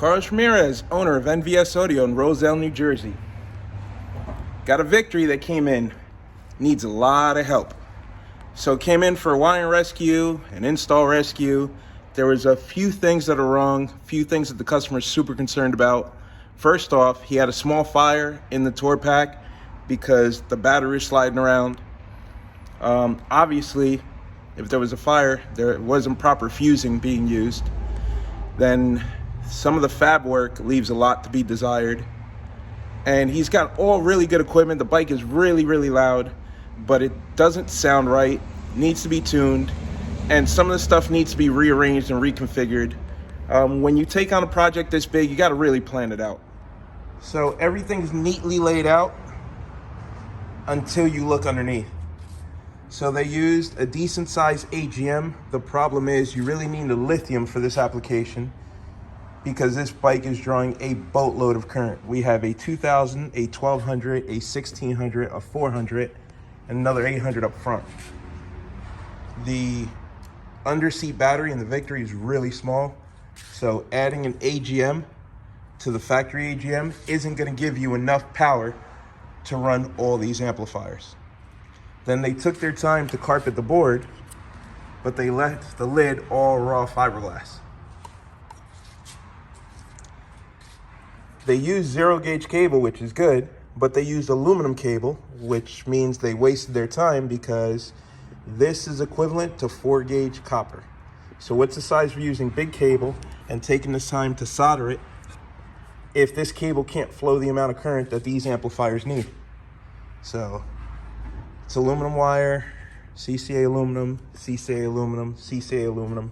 Carlos Ramirez, owner of NVS Audio in Roselle, New Jersey. Got a victory that came in, needs a lot of help. So came in for a wiring rescue, an install rescue. There was a few things that are wrong, a few things that the customer's super concerned about. First off, he had a small fire in the tour pack because the battery is sliding around. Obviously, if there was a fire, there wasn't proper fusing being used. Then some of the fab work leaves a lot to be desired. And he's got all really good equipment. The bike is really, really loud, but it doesn't sound right, needs to be tuned, and some of the stuff needs to be rearranged and reconfigured. When you take on a project this big, you gotta really plan it out. So everything's neatly laid out until you look underneath. So they used a decent sized AGM. The problem is you really need a lithium for this application because this bike is drawing a boatload of current. We have a 2000, a 1200, a 1600, a 400, and another 800 up front. The underseat battery in the Victory is really small, so adding an AGM to the factory AGM isn't gonna give you enough power to run all these amplifiers. Then they took their time to carpet the board, but they left the lid all raw fiberglass. They used 0 gauge cable, which is good, but they used aluminum cable, which means they wasted their time because this is equivalent to 4 gauge copper. So what's the size for using big cable and taking this time to solder it if this cable can't flow the amount of current that these amplifiers need? So it's aluminum wire, CCA aluminum, CCA aluminum, CCA aluminum.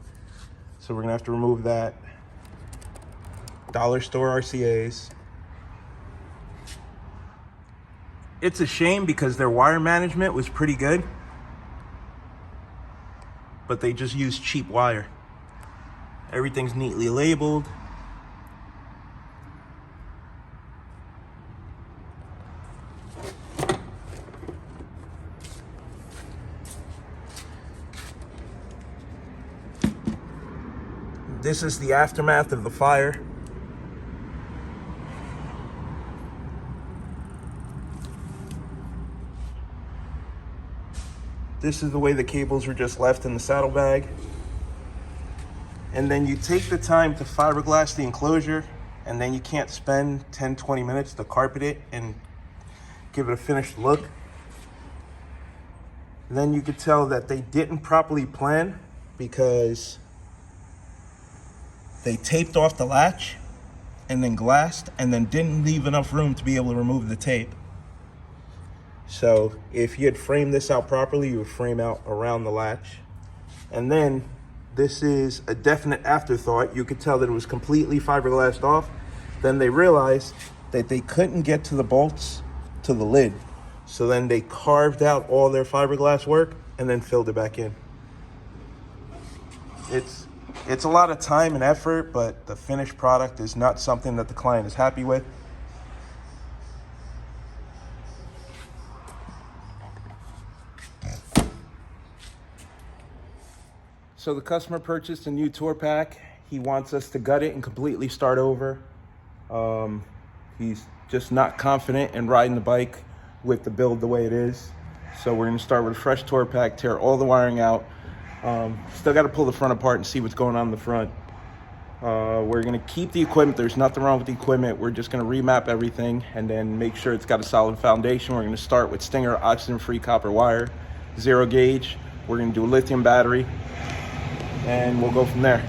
So we're gonna have to remove that. Dollar store RCAs. It's a shame because their wire management was pretty good, but they just used cheap wire. Everything's neatly labeled. This is the aftermath of the fire. This is the way the cables were just left in the saddlebag. And then you take the time to fiberglass the enclosure, and then you can't spend 10, 20 minutes to carpet it and give it a finished look. Then you could tell that they didn't properly plan because they taped off the latch and then glassed and then didn't leave enough room to be able to remove the tape. So if you had framed this out properly, you would frame out around the latch. And then this is a definite afterthought. You could tell that it was completely fiberglassed off. Then they realized that they couldn't get to the bolts to the lid. So then they carved out all their fiberglass work and then filled it back in. It's a lot of time and effort, but the finished product is not something that the client is happy with. So the customer purchased a new tour pack. He wants us to gut it and completely start over. He's just not confident in riding the bike with the build the way it is. So we're gonna start with a fresh tour pack, tear all the wiring out. Still gotta pull the front apart and see what's going on in the front. We're gonna keep the equipment. There's nothing wrong with the equipment. We're just gonna remap everything and then make sure it's got a solid foundation. We're gonna start with Stinger oxygen-free copper wire, 0 gauge. We're gonna do a lithium battery, and we'll go from there.